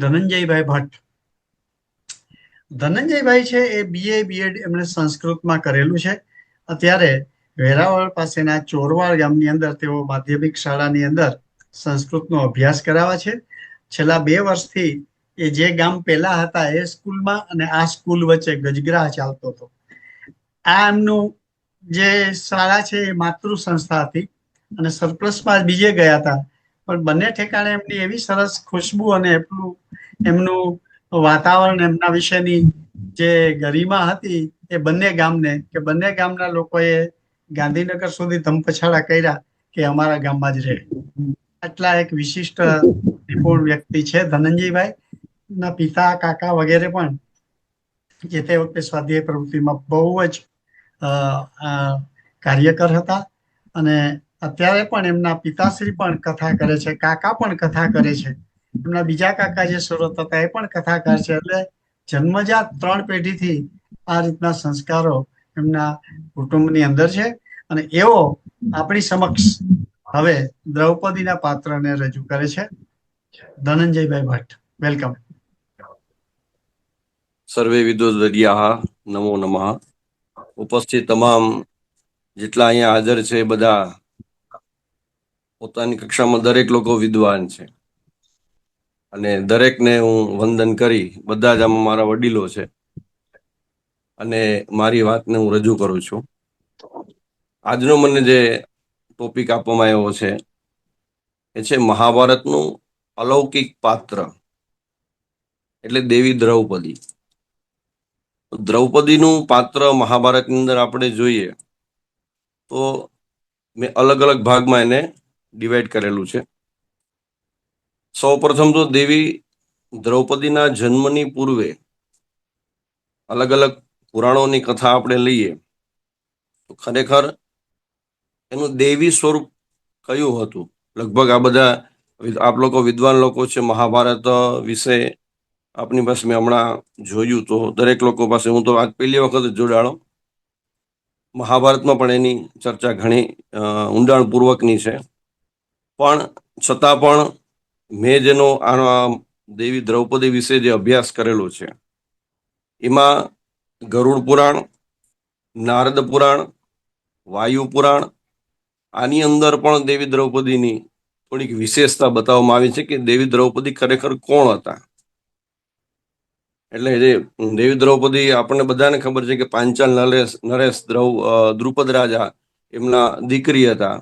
ધનંજયભાઈ ભટ્ટ. ધનંજયભાઈ છે એ BA BEd એમણે સંસ્કૃતમાં કરેલું છે. અત્યારે વેરાવળ પાસેના ચોરવાડ ગામની અંદર તેઓ માધ્યમિક શાળાની અંદર સંસ્કૃતનો અભ્યાસ કરાવે છે. છેલ્લા 2 વર્ષથી એ જે ગામ પહેલા હતા એ સ્કૂલમાં અને આ સ્કૂલ વચ્ચે ગજગ્રાહ ચાલતો હતો. આ એમનું જે શાળા છે એ માતૃ સંસ્થા હતી અને સરપ્લસમાં બીજે ગયા હતા, પણ બંને ઠેકાણે એમની એવી સરસ ખુશ્બુ અને એટલું એમનું વાતાવરણ, એમના વિશેની જે ગરિમા હતી એ બંને ગામના લોકોએ ગાંધીનગર સુધી ધમપછાડા કર્યા કે અમારા ગામમાં જ રહે. આટલા એક વિશિષ્ટ નિપુણ વ્યક્તિ છે ધનંજયભાઈ. ના પિતા, કાકા વગેરે પણ જે તે વખતે સ્વાધ્યાય પ્રવૃત્તિમાં બહુ જ કાર્યકર હતા અને અત્યારે પણ એમના પિતાશ્રી પણ કથા કરે છે, કાકા પણ કથા કરે છે. એમના બીજા કાકા જે સુરત હતા એ પણ કથાકાર છે. એટલે જન્મજાત 3 પેઢીથી આ રીતના સંસ્કારો એમના કુટુંબની અંદર છે અને એવો આપણી સમક્ષ હવે દ્રૌપદીના પાત્રને રજૂ કરે છે. ધનંજયભાઈ ભટ્ટ, વેલકમ. સર્વે વિદોદર્યા નમો નમઃ. ઉપસ્થિત તમામ જેટલા અહીંયા હાજર છે બધા પોતાની કક્ષામાં દરેક લોકો વિદ્વાન છે અને દરેકને હું વંદન કરી, બધા જ આમાં મારા વડીલો છે અને મારી વાતને હું રજૂ કરું છું. આજનો મને જે ટોપિક આપવામાં આવ્યો છે એ છે મહાભારતનું અલૌકિક પાત્ર એટલે દેવી દ્રૌપદી. દ્રૌપદીનું પાત્ર મહાભારતની અંદર આપણે જોઈએ તો મેં અલગ અલગ ભાગમાં એને ડિવાઈડ કરેલું છે. સૌ પ્રથમ તો દેવી દ્રૌપદીના જન્મની પૂર્વે અલગ અલગ પુરાણોની કથા આપણે લઈએ તો ખરેખર એનું દેવી સ્વરૂપ કયું હતું. લગભગ આ બધા આપ લોકો વિદ્વાન લોકો છે, મહાભારત વિશે આપની પાસે મેં હમણાં જોયું તો દરેક લોકો પાસે, હું તો આજ પહેલી વખત જોડાણો. મહાભારતમાં પણ એની ચર્ચા ઘણી ઊંડાણપૂર્વકની છે, પણ છતાં પણ મેં જેનો આ દેવી દ્રૌપદી વિશે જે અભ્યાસ કરેલો છે એમાં ગરુડ પુરાણ, નારદ પુરાણ, વાયુ પુરાણ, આની અંદર પણ દેવી દ્રૌપદીની થોડીક વિશેષતા બતાવવામાં આવી છે કે દેવી દ્રૌપદી ખરેખર કોણ હતા. એટલે જે દેવી દ્રૌપદી આપણને બધાને ખબર છે કે પાંચાલ નરેશ દ્રુપદ રાજા એમના દીકરી હતા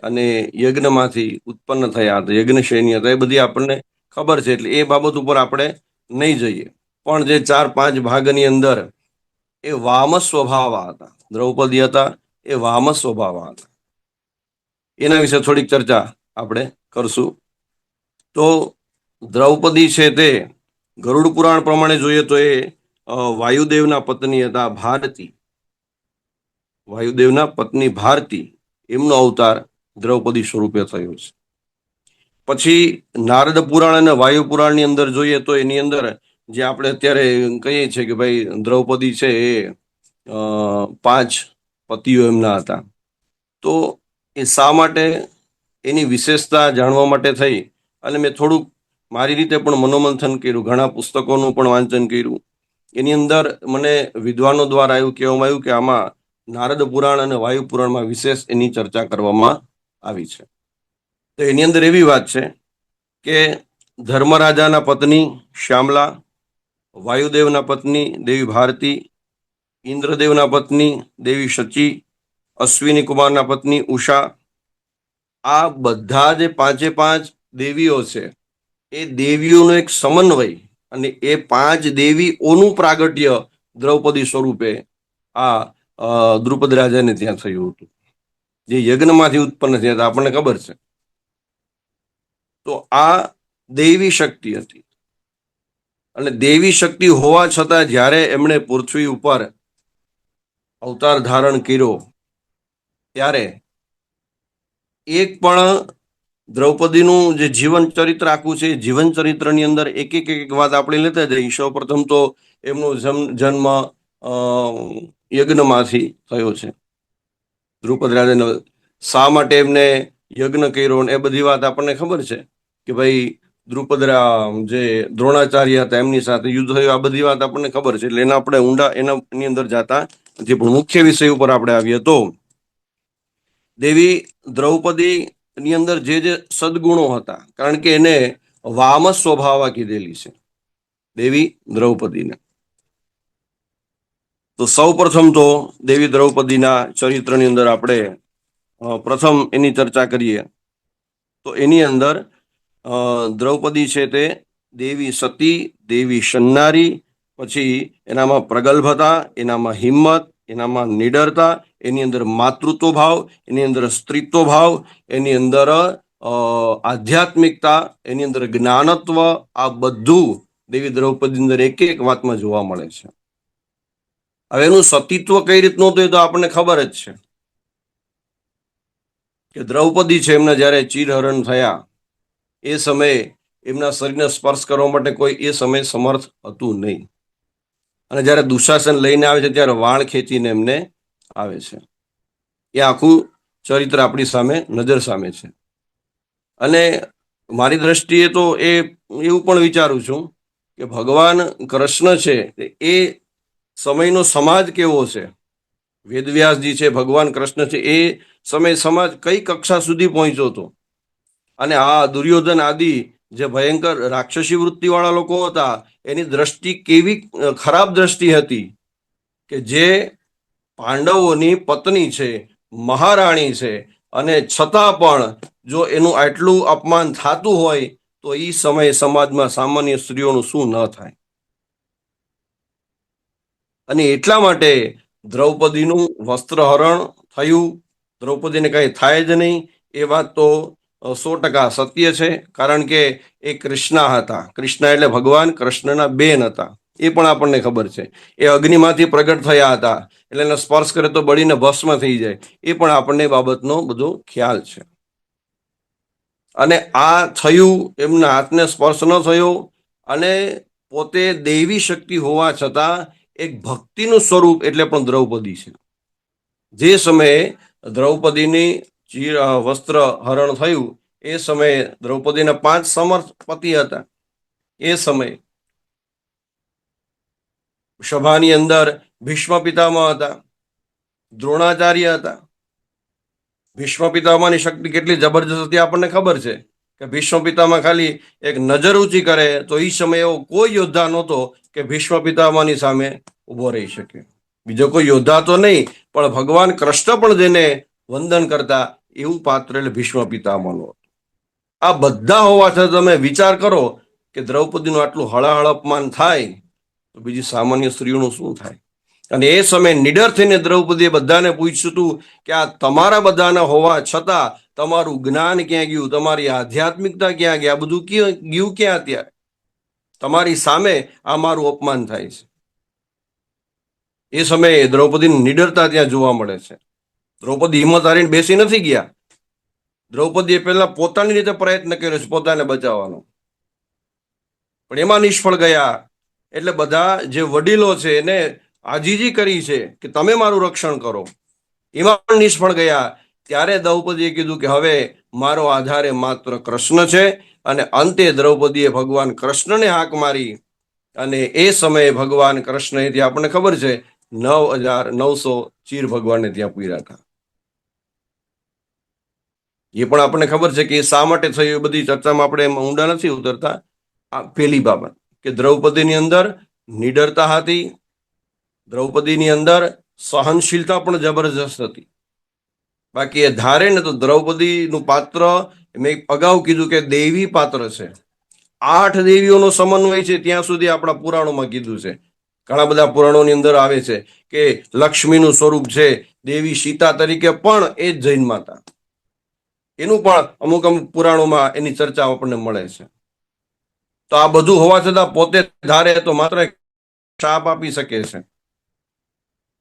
અને યજ્ઞમાંથી ઉત્પન્ન થયા હતા, યજ્ઞશયની હતા, એ બધી આપણને ખબર છે. એટલે એ બાબત ઉપર આપણે નહીં જઈએ. પણ જે 4-5 ભાગની અંદર એ વામ સ્વભાવ હતા, દ્રૌપદી હતા એ વામ સ્વભાવ હતા. એના વિશે થોડીક ચર્ચા આપણે કરશું. તો દ્રૌપદી છે તે ગરુડ પુરાણ પ્રમાણે જોઈએ તો એ વાયુદેવના પત્ની હતા, ભારતી. વાયુદેવના પત્ની ભારતી, એમનો અવતાર દ્રૌપદી સ્વરૂપે થયો છે. પછી નારદ પુરાણ અને વાયુ પુરાણની અંદર જોઈએ તો એની અંદર જે આપણે અત્યારે કહીએ છીએ કે ભાઈ દ્રૌપદી છે એ 5 પતિઓ એમના હતા, તો એ શા માટે, એની વિશેષતા જાણવા માટે થઈ અને મેં થોડુંક મારી રીતે પણ મનોમંથન કર્યું, ઘણા પુસ્તકોનું પણ વાંચન કર્યું. એની અંદર મને વિદ્વાનો દ્વારા એવું કહેવામાં આવ્યું કે આમાં નારદ પુરાણ અને વાયુ પુરાણમાં વિશેષ એની ચર્ચા કરવામાં આવી છે. તો એની અંદર એવી વાત છે કે ધર્મરાજાના પત્ની શ્યામલા, વાયુદેવના પત્ની દેવી ભારતી, ઇન્દ્રદેવના પત્ની દેવી શચી, અશ્વિની કુમારના પત્ની ઉષા, આ બધા જે 5 દેવીઓ છે એ દેવીઓનો એક સમન્વય અને એ 5 દેવીઓનું પ્રાગટ્ય દ્રૌપદી સ્વરૂપે આ દ્રુપદ રાજાને ત્યાં થયું હતું, જે યજ્ઞમાંથી ઉત્પન્ન થયા હતા, આપણને ખબર છે. તો આ દેવી શક્તિ હતી અને દેવી શક્તિ હોવા છતાં જ્યારે એમણે પૃથ્વી ઉપર અવતાર ધારણ કર્યો ત્યારે એક પણ દ્રૌપદીનું જે જીવન ચરિત્ર આખું છે, જીવન ચરિત્રની અંદર એક એક વાત આપણે લેતા જઈએ. સૌ પ્રથમ તો એમનો જન્મ યજ્ઞમાંથી થયો છે. દ્રુપદ રાજાને શા માટે એમને યજ્ઞ કર્યો એ બધી વાત આપણને ખબર છે કે ભાઈ જે દ્રોણાચાર્ય હતા એમની સાથે યુદ્ધ થયું, આ બધી વાત આપણને ખબર છે, એટલે એના આપણે ઊંડા એની અંદર જાતા નથી. પણ મુખ્ય વિષય ઉપર આપણે આવીએ તો દેવી દ્રૌપદી ની અંદર જે સદગુણો હતા, કારણ કે એને વામ સ્વભાવ કીધેલી છે દેવી દ્રૌપદીને. તો સૌ પ્રથમ તો દેવી દ્રૌપદીના ચરિત્રની અંદર આપણે પ્રથમ એની ચર્ચા કરીએ તો એની અંદર દ્રૌપદી છે તે દેવી સતી, દેવી શન્નારી, પછી એનામાં પ્રગલ્ભતા, એનામાં હિંમત, એનામાં નિડરતા, એની અંદર માતૃત્વ ભાવ, એની અંદર સ્ત્રીત્વ ભાવ, એની અંદર આધ્યાત્મિકતા, એની અંદર જ્ઞાનત્વ, આ બધું દેવી દ્રૌપદી અંદર એક એક વાતમાં જોવા મળે છે. હવે એનું સતીત્વ કઈ રીતનું હતું એ તો આપણને ખબર જ છે કે દ્રૌપદી છે એમના જયારે ચીરહરણ થયા એ સમયે એમના શરીરને સ્પર્શ કરવા માટે કોઈ એ સમયે સમર્થ હતું નહીં, અને જયારે દુશાસન લઈને આવે છે ત્યારે વાળ ખેંચીને એમને આવે છે. એ આખું ચરિત્ર આપણી સામે નજર સામે છે. અને મારી દ્રષ્ટિએ તો એવું પણ વિચારું છું કે ભગવાન કૃષ્ણ છે એ સમયનો સમાજ કેવો છે, વેદવ્યાસજી છે, ભગવાન કૃષ્ણ છે, એ સમય સમાજ કઈ કક્ષા સુધી પહોંચ્યો હતો, અને આ દુર્યોધન આદિ જે ભયંકર રાક્ષસી વૃત્તિ વાળા લોકો હતા એની દ્રષ્ટિ કેવી ખરાબ દ્રષ્ટિ હતી કે જે પાંડવોની પત્ની છે, મહારાણી છે, અને છતાં પણ જો એનું આટલું અપમાન થતું હોય તો એ સમયે સમાજમાં સામાન્ય સ્ત્રીઓનું શું ન થાય. અને એટલા માટે દ્રૌપદીનું વસ્ત્રહરણ થયું, દ્રૌપદીને કઈ થાય જ નહીં એ વાત તો 100% સત્ય છે, કારણ કે એ કૃષ્ણ હતા. કૃષ્ણ એટલે ભગવાન કૃષ્ણના બેન હતા, એ પણ આપણને ખબર છે. એ અગ્નિમાંથી પ્રગટ થયા હતા, એટલે એને સ્પર્શ કરે તો બળીને ભસ્મ થઈ જાય, એ પણ આપણને બાબતનો બધો ખ્યાલ છે. અને આ થયું, એમના હાથને સ્પર્શ ન થયો, અને પોતે દેવી શક્તિ હોવા છતાં એક ભક્તિનું સ્વરૂપ એટલે પણ દ્રૌપદી છે. જે સમયે દ્રૌપદીની વસ્ત્ર હરણ થયું એ સમયે દ્રૌપદીના 5 સમર્થ પતિ હતા. એ સમયે સભાની અંદર ભીષ્મ પિતામહ હતા, દ્રોણાચાર્ય હતા. ભીષ્મ પિતામહની શક્તિ કેટલી જબરજસ્ત હતી આપણને ખબર છે કે ભીષ્મ પિતામહ ખાલી એક નજર ઊંચી કરે તો એ સમયે એવો કોઈ યોદ્ધા નહોતો કે ભીષ્મ પિતામહની સામે ઉભો રહી શકે. બીજો કોઈ યોદ્ધા તો નહીં, પણ ભગવાન કૃષ્ણ પણ જેને વંદન કરતા એવું પાત્ર એટલે ભીષ્મ પિતામહનું હતું. આ બધા હોવા છતાં તમે વિચાર કરો કે દ્રૌપદીનું આટલું હળાહળ અપમાન થાય તો બીજી સામાન્ય સ્ત્રીઓનું શું થાય. અને એ સમયે નિડર થઈને દ્રૌપદીએ બધાને પૂછ્યું હતું કે આ તમારા બધાના હોવા છતાં તમારું જ્ઞાન ક્યાં ગયું, તમારી આધ્યાત્મિકતા ક્યાં ગયા, બધું ગયું ક્યાં? અત્યારે તમારી સામે આ મારું અપમાન થાય છે. એ સમયે દ્રૌપદીની નિડરતા ત્યાં જોવા મળે છે. દ્રૌપદી હિંમત હારીને બેસી નથી ગયા. દ્રૌપદીએ પહેલા પોતાની રીતે પ્રયત્ન કર્યો છે પોતાને બચાવવાનો, પણ એમાં નિષ્ફળ ગયા. એટલે બધા જે વડીલો છે એને આજીજી કરી છે કે તમે મારું રક્ષણ કરો, એમાં પણ નિષ્ફળ ગયા. ત્યારે દ્રૌપદીએ કીધું કે હવે મારો આધારે માત્ર કૃષ્ણ છે, અને અંતે દ્રૌપદીએ ભગવાન કૃષ્ણને હાક મારી, અને એ સમયે ભગવાન કૃષ્ણ ત્યાં આપણને ખબર છે 9900 ચીર ભગવાનને ત્યાં પૂર્યા હતા. એ પણ આપણને ખબર છે કે શા માટે થયું, એ બધી ચર્ચામાં આપણે ઊંડા નથી ઉતરતા. આ પહેલી બાબત કે દ્રૌપદીની અંદર નિડરતા હતી, દ્રૌપદીની અંદર સહનશીલતા પણ જબરજસ્ત હતી. બાકી એ ધારે ને તો દ્રૌપદીનું પાત્ર મેં અગાઉ કીધું કે દેવી પાત્ર છે. 8 દેવીઓનો સમન્વય છે ત્યાં સુધી આપણા પુરાણોમાં કીધું છે. ઘણા બધા પુરાણોની અંદર આવે છે કે લક્ષ્મીનું સ્વરૂપ છે, દેવી સીતા તરીકે પણ એ જ જૈન માતા, એનું પણ અમુક પુરાણોમાં એની ચર્ચા આપણને મળે છે. તો આ બધું હોવા છતાં પોતે ધારે તો માત્ર શાપ આપી શકે છે,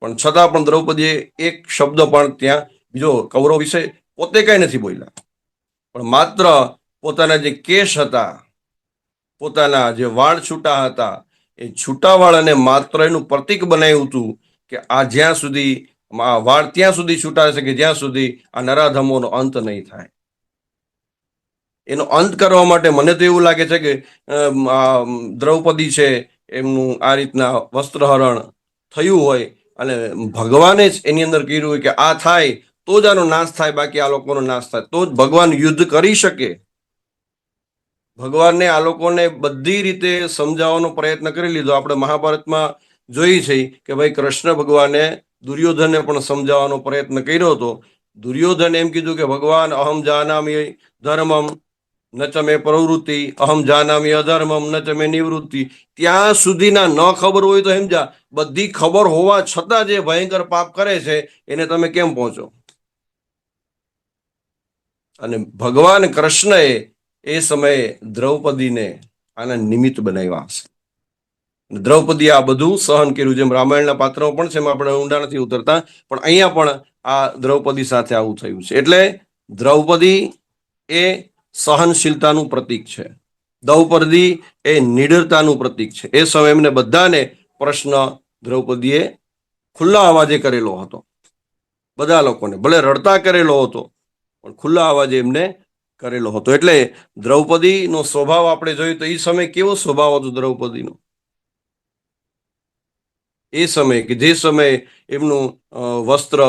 પણ છતાં પણ દ્રૌપદીએ એક શબ્દ પણ ત્યાં બીજો કૌરવ વિશે પોતે કઈ નથી બોલ્યા, પણ માત્ર પોતાના જે કેશ હતા, પોતાના જે વાળ છૂટા હતા, એ છૂટા વાળને માત્ર એનું પ્રતીક બનાવ્યું હતું કે આ જ્યાં સુધી વાળ ત્યાં સુધી છૂટા છે કે જ્યાં સુધી આ નરાધમોનો અંત નહીં થાય. એનો અંત કરવા માટે મને તો એવું લાગે છે કે દ્રૌપદી છે એમનું આ રીતના વસ્ત્રહરણ થયું હોય અને ભગવાને જ એની અંદર કીધું હોય કે આ થાય તો જ આનો નાશ થાય, બાકી આ લોકોનો નાશ થાય તો જ ભગવાન યુદ્ધ કરી શકે. ભગવાનને આ લોકોને બધી રીતે સમજાવવાનો પ્રયત્ન કરી લીધો. આપણે મહાભારતમાં જોઈ છે કે ભાઈ કૃષ્ણ ભગવાને દુર્યોધનને પણ સમજાવવાનો પ્રયત્ન કર્યો હતો. દુર્યોધન એમ કીધું કે ભગવાન અહમ જાનામી ધર્મમ ન ચ મે પ્રવૃત્તિ, અહમ જાનામી અધર્મમ ન ચ મે નિવૃત્તિ. ત્યાં સુધીના ન ખબર હોય તો સમજા, બધી ખબર હોવા છતાં જે ભયંકર પાપ કરે છે એને તમે કેમ પહોંચો? અને ભગવાન કૃષ્ણએ એ સમયે દ્રૌપદીને આના નિમિત્ત બનાવ્યા હશે. દ્રૌપદી આ બધું સહન કર્યું, જેમ રામાયણના પાત્રો પણ છે, એમાં આપણે ઊંડા નથી ઉતરતા, પણ અહીંયા પણ આ દ્રૌપદી સાથે આવું થયું છે. એટલે દ્રૌપદી એ સહનશીલતાનું પ્રતીક છે, દ્રૌપદી એ નિડરતાનું પ્રતીક છે. એ સમયે એમને બધાને પ્રશ્ન દ્રૌપદીએ ખુલ્લા અવાજે કરેલો હતો, બધા લોકોને, ભલે રડતા કરેલો હતો પણ ખુલ્લા અવાજે એમને કરેલો હતો. એટલે દ્રૌપદીનો સ્વભાવ આપણે જોયું તો એ સમય કેવો સ્વભાવ હતો દ્રૌપદીનો? એ સમય કે જે સમયે એમનું વસ્ત્ર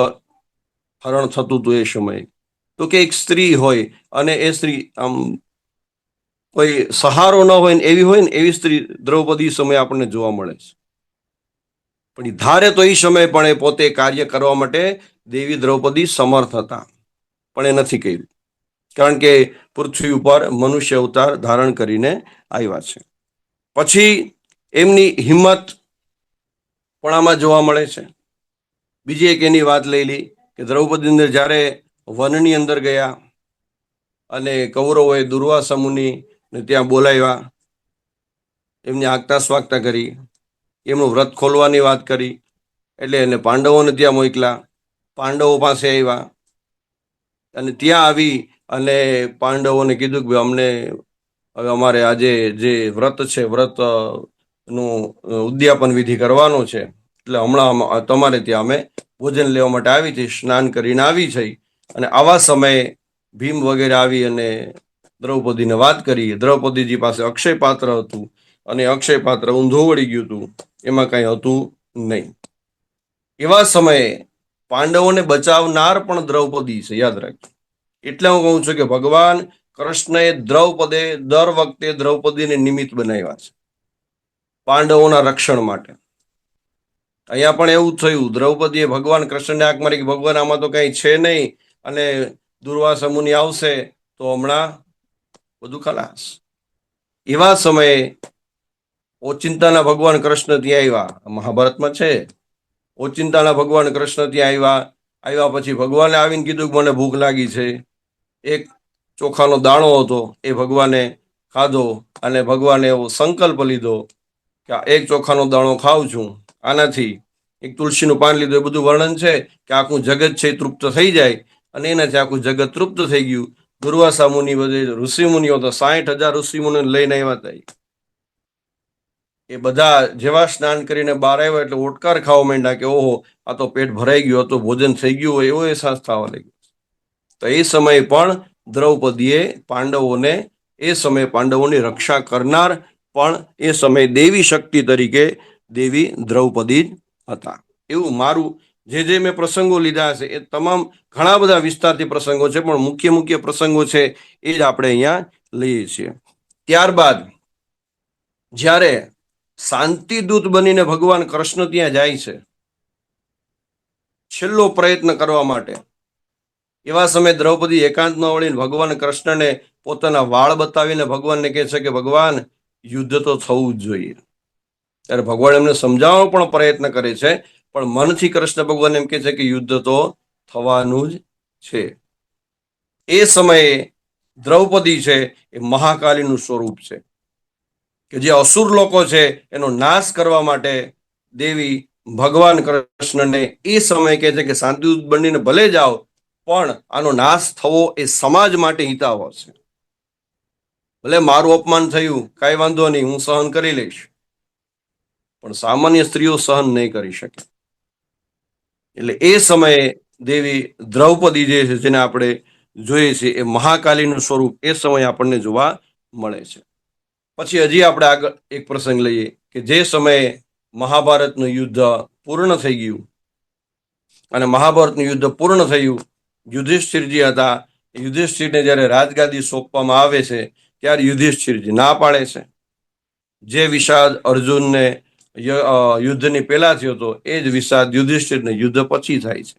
હરણ થતું હતું, એ સમયે તો કે એક સ્ત્રી હોય અને એ સ્ત્રી આમ કોઈ સહારો ન હોય ને એવી સ્ત્રી દ્રૌપદી સમયે આપણને જોવા મળે છે. પણ એ ધારે તો એ સમયે પણ એ પોતે કાર્ય કરવા માટે દેવી દ્રૌપદી સમર્થ હતા, પણ એ નથી કર્યું, કારણ કે પૃથ્વી ઉપર મનુષ્ય અવતાર ધારણ કરીને આવ્યા છે. પછી એમની હિંમત પણ આમાં જોવા મળે છે. બીજી એક એની વાત લઈ લી કે દ્રૌપદી અંદર જ્યારે વનની અંદર ગયા અને કૌરવોએ દુર્વાસા મુનિને ત્યાં બોલાવ્યા, એમની આગતા સ્વાગતા કરી, એમનું વ્રત ખોલવાની વાત કરી, એટલે એને પાંડવોને ત્યાં મોકલા. પાંડવો પાસે આવ્યા અને ત્યાં આવી અને પાંડવોને કીધું કે અમને હવે અમારે આજે જે વ્રત છે, વ્રત નું ઉદ્યાપન વિધિ કરવાનો છે, એટલે હમણાં તમારે ત્યાં અમે ભોજન લેવા માટે આવી છે, સ્નાન કરીને આવી છે. અને આવા સમયે ભીમ વગેરે આવી અને દ્રૌપદીને વાત કરી. દ્રૌપદીજી પાસે અક્ષય પાત્ર હતું અને અક્ષય પાત્ર ઊંધું વળી ગયું હતું, એમાં કઈ હતું નહીં. એવા સમયે પાંડવોને બચાવનાર પણ દ્રૌપદી છે, યાદ રાખજો. એટલે હું કહું છું કે ભગવાન કૃષ્ણએ દર વખતે દ્રૌપદીને નિમિત્ત બનાવ્યા છે પાંડવોના રક્ષણ માટે. અહીંયા પણ એવું થયું, દ્રૌપદીએ ભગવાન કૃષ્ણને આંખ મારી કે ભગવાન આમાં તો કઈ છે નહીં અને દુર્વાસા મુનિ આવશે તો હમણાં બધું ખલાસ. એવા સમયે ઓચિંતાના ભગવાન કૃષ્ણ ત્યાં આવ્યા, મહાભારતમાં છે. ઓચિંતાના ભગવાન કૃષ્ણ ત્યાં આવ્યા પછી ભગવાને આવીને કીધું કે મને ભૂખ લાગી છે. એક ચોખાનો દાણો હતો, એ ભગવાને ખાધો અને ભગવાને એવો સંકલ્પ લીધો કે એક ચોખાનો દાણો ખાઉં છું, આનાથી એક તુલસીનું પાન લીધું. એ બધું વર્ણન છે કે આખું જગત છે એ તૃપ્ત થઈ જાય, અને એનાથી આખું જગત તૃપ્ત થઈ ગયું. દુર્વાસા મુનિ બધે ઋષિમુનિઓ તો 60,000 ઋષિમુનિ લઈને આવ્યા હતા. એ બધા જેવા સ્નાન કરીને બહાર આવ્યા એટલે ઓટકાર ખાવા માંડ્યા કે ઓહો, આ તો પેટ ભરાઈ ગયું હતું, ભોજન થઈ ગયું હોય એવો અહેસાસ થવા લાગ્યો. તો એ સમયે પણ દ્રૌપદીએ પાંડવોની રક્ષા કરનાર પણ એ સમયે દેવી શક્તિ તરીકે દેવી દ્રૌપદી જ હતા. એવું મારું જે મેં પ્રસંગો લીધા છે એ તમામ ઘણા બધા વિસ્તારથી પ્રસંગો છે, પણ મુખ્ય પ્રસંગો છે એ જ આપણે અહીંયા લઈએ છીએ. ત્યારબાદ જ્યારે શાંતિદૂત બનીને ભગવાન કૃષ્ણ ત્યાં જાય છે છેલ્લો પ્રયત્ન કરવા માટે, એવા સમયે દ્રૌપદી એકાંતમાં વળીને ભગવાન કૃષ્ણને પોતાના વાળ બતાવીને ભગવાનને કહે છે કે ભગવાન યુદ્ધ તો થવું જ જોઈએ. ત્યારે ભગવાન એમને સમજાવવાનો પણ પ્રયત્ન કરે છે, પણ મનથી કૃષ્ણ ભગવાન એમ કહે છે કે યુદ્ધ તો થવાનું જ છે. એ સમયે દ્રૌપદી છે એ મહાકાલીનું સ્વરૂપ છે કે જે અસુર લોકો છે એનો નાશ કરવા માટે દેવી ભગવાન કૃષ્ણને એ સમય કહે છે કે શાંતિદૂત બનીને ભલે જાઓ, પણ આનો નાશ થવો એ સમાજ માટે હિતાવહ છે. ભલે મારું અપમાન થયું, કાંઈ વાંધો નહીં, હું સહન કરી લઈશ, પણ સામાન્ય સ્ત્રીઓ સહન નહીં કરી શકે. એટલે એ સમયે દેવી દ્રૌપદી જે છે, જેને આપણે જોઈએ છીએ એ મહાકાલીનું સ્વરૂપ એ સમયે આપણને જોવા મળે છે. પછી હજી આપણે આગળ એક પ્રસંગ લઈએ કે જે સમયે મહાભારતનું યુદ્ધ પૂર્ણ થઈ ગયું અને મહાભારતનું યુદ્ધ પૂર્ણ થયું, યુધિષ્ઠિરજી હતા, યુધિષ્ઠિરને જ્યારે રાજગાદી સોંપવામાં આવે છે ત્યારે યુધિષ્ઠિરજી ના પાડે છે. જે વિષાદ અર્જુનને યુદ્ધની પહેલા થયો હતો એ જ વિષાદ યુધિષ્ઠિરને યુદ્ધ પછી થાય છે.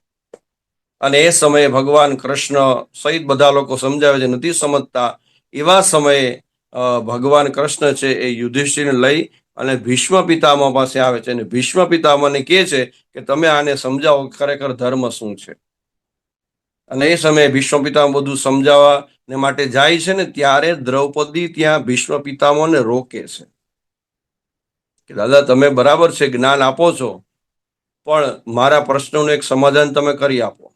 અને એ સમયે ભગવાન કૃષ્ણ સહિત બધા લોકો સમજાવે છે, નથી સમજતા. એવા સમયે ભગવાન કૃષ્ણ છે એ યુધિષ્ઠિરને લઈ અને ભીષ્મ પિતામહ પાસે આવે છે અને ભીષ્મ પિતામહને કહે છે કે તમે આને સમજાવો ખરેખર ધર્મ શું છે. અને એ સમયે ભીષ્મ પિતામહ બધું સમજાવવા ને માટે જાય છે ને ત્યારે દ્રૌપદી ત્યાં ભીષ્મ પિતામહને રોકે છે કે દાદા તમે બરાબર છે જ્ઞાન આપો છો, પણ મારા પ્રશ્નોનું એક સમાધાન તમે કરી આપો.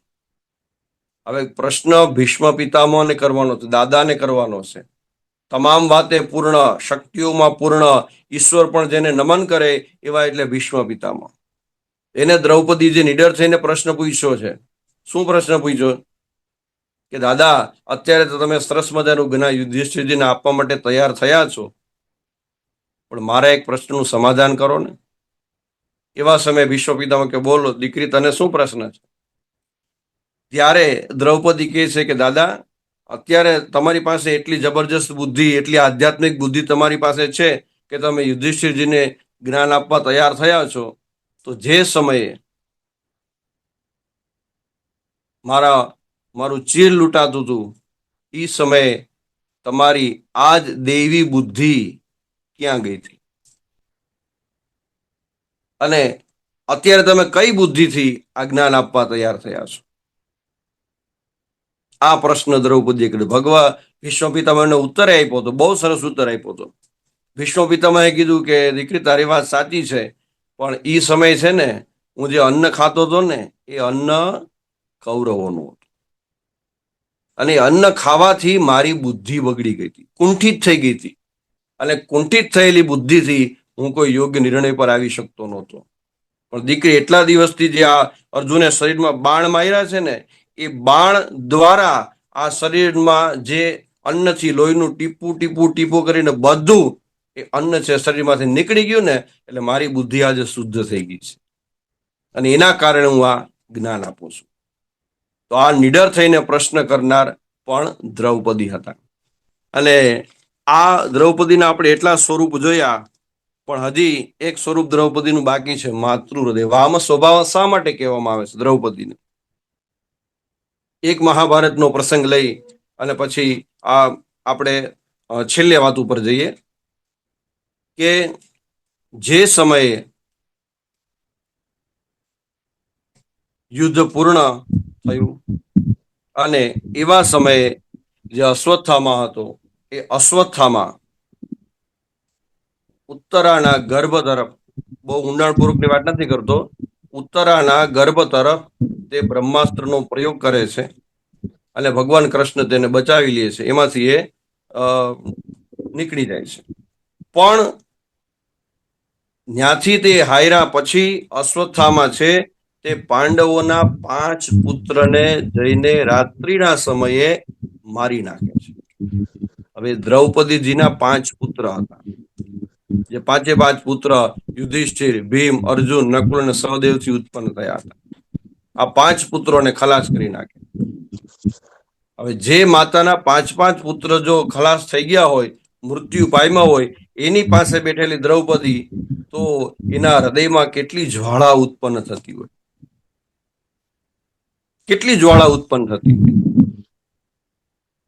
હવે પ્રશ્ન ભીષ્મ પિતામહને કરવાનો છે, દાદાને કરવાનો છે. તમામ વાતે પૂર્ણ, શક્તિઓમાં પૂર્ણ, ઈશ્વર પણ જેને નમન કરે એવા એટલે ભીષ્મ પિતામહ. એને દ્રૌપદી જે નિડર થઈને પ્રશ્ન પૂછ્યો છે. શું પ્રશ્ન પૂછ્યો? કે દાદા અત્યારે તો તમે સરસ મજાનું જ્ઞાન યુધિષ્ઠિરજીને આપવા માટે તૈયાર થયા છો, પણ મારા એક પ્રશ્નનું સમાધાન કરો ને. એવા સમયે ભીષ્મ પિતામહ કે બોલો દીકરી તને શું પ્રશ્ન છે? ત્યારે દ્રૌપદી કહે છે કે દાદા અત્યારે તમારી પાસે એટલી જબરજસ્ત બુદ્ધિ, એટલી આધ્યાત્મિક બુદ્ધિ તમારી પાસે છે કે તમે યુધિષ્ઠિરજીને જ્ઞાન આપવા તૈયાર થયા છો, તો જે સમયે મારું ચીર લૂંટાતું હતું એ સમયે તમારી આ જ દૈવી બુદ્ધિ ક્યાં ગઈ હતી? અને અત્યારે તમે કઈ બુદ્ધિથી આ જ્ઞાન આપવા તૈયાર થયા છો? આ પ્રશ્ન દ્રૌપદીએ કર્યો. ભીષ્મ પિતામહને ઉત્તર આપ્યો હતો, બહુ સરસ ઉત્તર આપ્યો હતો. ભીષ્મ પિતામહે કીધું કે દીકરી તારી વાત સાચી છે, પણ એ સમય છે ને હું જે અન્ન ખાતો હતો ને એ અન્ન કૌરવોનું હતું. અને અન્ન ખાવાથી મારી બુદ્ધિ બગડી ગઈ હતી, કુંઠિત થઈ ગઈ હતી. અને કુંઠિત થયેલી બુદ્ધિથી હું કોઈ યોગ્ય નિર્ણય પર આવી શકતો નહોતો. પણ દીકરી એટલા દિવસથી જે આ અર્જુને શરીરમાં બાણ માર્યા છે ને એ બાણ દ્વારા આ શરીરમાં જે અન્નથી લોહીનું ટીપું ટીપું ટીપું કરીને બધું એ અન્ન છે શરીરમાંથી નીકળી ગયું ને એટલે મારી બુદ્ધિ આજે શુદ્ધ થઈ ગઈ છે. અને એના કારણે હું આ જ્ઞાન આપું છું. તો આ નિડર થઈને પ્રશ્ન કરનાર પણ દ્રૌપદી હતા. અને આ દ્રૌપદીના આપણે એટલા સ્વરૂપ જોયા, પણ હજી એક સ્વરૂપ દ્રૌપદીનું બાકી છે, માતૃ હૃદય. વામ સ્વભાવ શા માટે કહેવામાં આવે છે દ્રૌપદીને? એક મહાભારતનો પ્રસંગ લઈ અને પછી આ આપણે છેલ્લે વાત ઉપર જઈએ કે જે સમયે યુદ્ધ પૂર્ણ થયું અને એવા સમયે જે અશ્વત્થામા હતો એ અશ્વત્થામા ઉત્તરાના ગર્ભ તરફ, બહુ ઊંડાણપૂર્વકની વાત નથી કરતો, ઉત્તરાના ગર્ભ તરફ તે બ્રહ્માસ્ત્રનો પ્રયોગ કરે છે અને ભગવાન કૃષ્ણ તેને બચાવી લે છે. એમાંથી એ નીકળી જાય છે. પણ ત્યાંથી તે હાયરા પછી અશ્વત્થામા છે તે પાંડવોના 5 પુત્રને જઈને રાત્રિના સમયે મારી નાખે છે. હવે દ્રૌપદીજીના 5 પુત્ર હતા. જે 5 પુત્ર યુધિષ્ઠિર, ભીમ, અર્જુન, નકુલ અને સહદેવથી ઉત્પન્ન થયા હતા. આ 5 પુત્રોને ખલાસ કરી નાખે. હવે જે માતાના 5 પુત્ર જો ખલાસ થઈ ગયા હોય, મૃત્યુ પામ્યા હોય, એની પાસે બેઠેલી દ્રૌપદી તો એના હૃદયમાં કેટલી જ્વાળા ઉત્પન્ન થતી હોય, કેટલી જ્વાળા ઉત્પન્ન થતી હોય.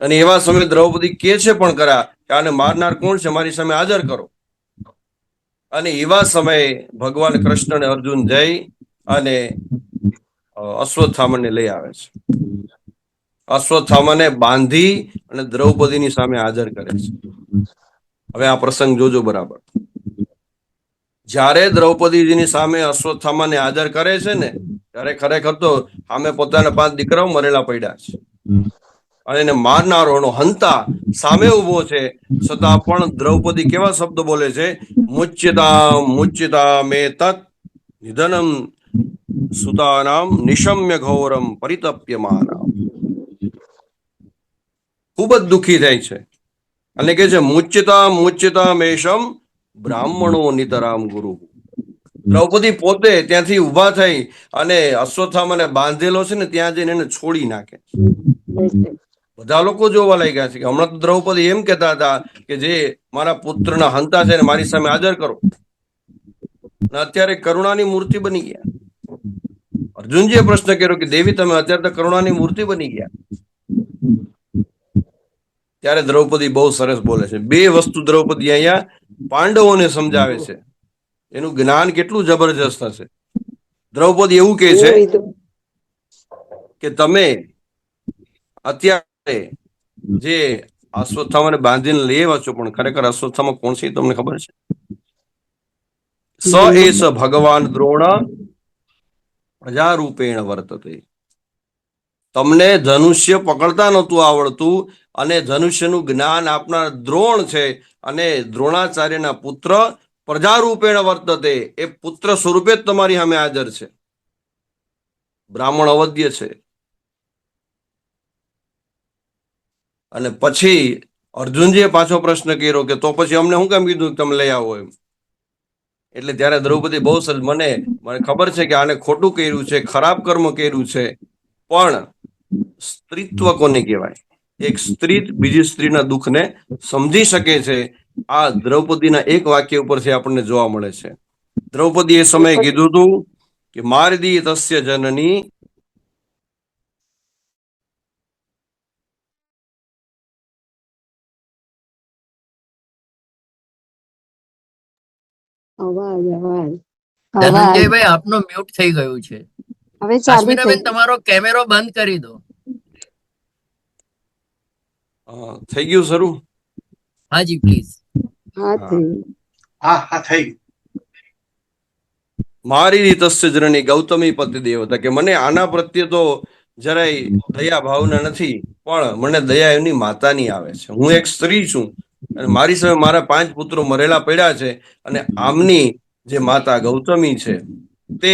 અને એવા સમયે દ્રૌપદી કે છે પણ ખરા કે આને મારનાર કોણ છે, મારી સામે હાજર કરો. અને એવા સમયે ભગવાન કૃષ્ણ અને અર્જુન જઈ અને અશ્વત્થામાને લઈ આવે છે. અશ્વત્થામાને બાંધી અને દ્રૌપદીની સામે હાજર કરે છે. હવે આ પ્રસંગ જોજો બરાબર. જ્યારે દ્રૌપદીજીની સામે અશ્વત્થામાને હાજર કરે છે ને ત્યારે ખરેખર તો સામે પોતાના 5 દીકરાઓ મરેલા પડ્યા છે અને એને મારનારોનો હંતા સામે ઉભો છે, છતાં પણ દ્રૌપદી કેવા શબ્દ બોલે છે? મુચ્યતા મે તત નિધનમ સુતાનામ નિશમ્ય ઘોરમ પરિતપ્યમાનામ. ખૂબ જ દુઃખી થાય છે અને કે છે મુચ્યતા મુચ્યતા મેષમ બ્રાહ્મણો નિતરામ ગુરુ. દ્રૌપદી પોતે ત્યાંથી ઉભા થઈ અને અશ્વત્થામાને બાંધેલો છે ને ત્યાં જઈને એને છોડી નાખે. બધા લોકો જોવા લાગ્યા છે કે હમણાં તો દ્રૌપદી એમ કહેતા હતા કે જે મારા પુત્રના હંતા છે ને મારી સામે હાજર કરો, અત્યારે કરુણાની મૂર્તિ બની ગયા. અર્જુનજીએ પ્રશ્ન કર્યો કે દેવી તમે અત્યારે તો કરુણાની મૂર્તિ બની ગયા. ત્યારે દ્રૌપદી બહુ સરસ બોલે છે. બે વસ્તુ દ્રૌપદી અહીંયા પાંડવોને સમજાવે છે. એનું જ્ઞાન કેટલું જબરજસ્ત હશે. દ્રૌપદી એવું કહે છે કે તમે અત્યારે જે અશ્વત્થામાને બાંધીને લઈ આવ્યા છો, પણ ખરેખર અશ્વત્થામા કોણ છે તમને ખબર છે? સ એસ ભગવાન દ્રોણ પ્રજારૂપેણ વર્તતે. તમને ધનુષ્ય પકડતા નહોતું આવડતું અને ધનુષ્યનું જ્ઞાન આપનાર દ્રોણ છે અને દ્રોણાચાર્યના પુત્ર પ્રજારૂપેણ વર્તતે, એ પુત્ર સ્વરૂપે જ તમારી સામે હાજર છે. બ્રાહ્મણ અવધ્ય છે. અને પછી અર્જુનજીએ પાછો પ્રશ્ન કર્યો કે તો પછી અમને શું કેમ કીધું તમે લઈ આવો એમ? એટલે ત્યારે દ્રૌપદી બહુ સરસ, મને ખબર છે કે આને ખોટું કર્યું છે, ખરાબ કર્મ કર્યું છે, પણ સ્ત્રીત્વ કોને કહેવાય? એક સ્ત્રી બીજી સ્ત્રીના દુઃખને સમજી શકે છે. આ દ્રૌપદીના એક વાક્ય ઉપરથી આપણને જોવા મળે છે. દ્રૌપદી એ સમયે કીધું હતું કે મારદી તસ્ય જનની ધનંજયભાઈ આપનું મ્યુટ થઈ ગયું છે. અશ્વિનાબેન તમારો કેમેરો બંધ કરી દો. થઈ ગયું શરૂ? હાજી પ્લીઝ. હા થઈ ગયું. મારી તસ્ય જનની ગૌતમી પતિ દેવતા, કે મને આના પ્રત્યે તો જરાય દયા ભાવના નથી, પણ મને દયા એમની માતાની આવે છે. હું એક સ્ત્રી છું અને મારી સામે મારા 5 પુત્રો મરેલા પડ્યા છે અને આમની જે માતા ગૌતમી છે તે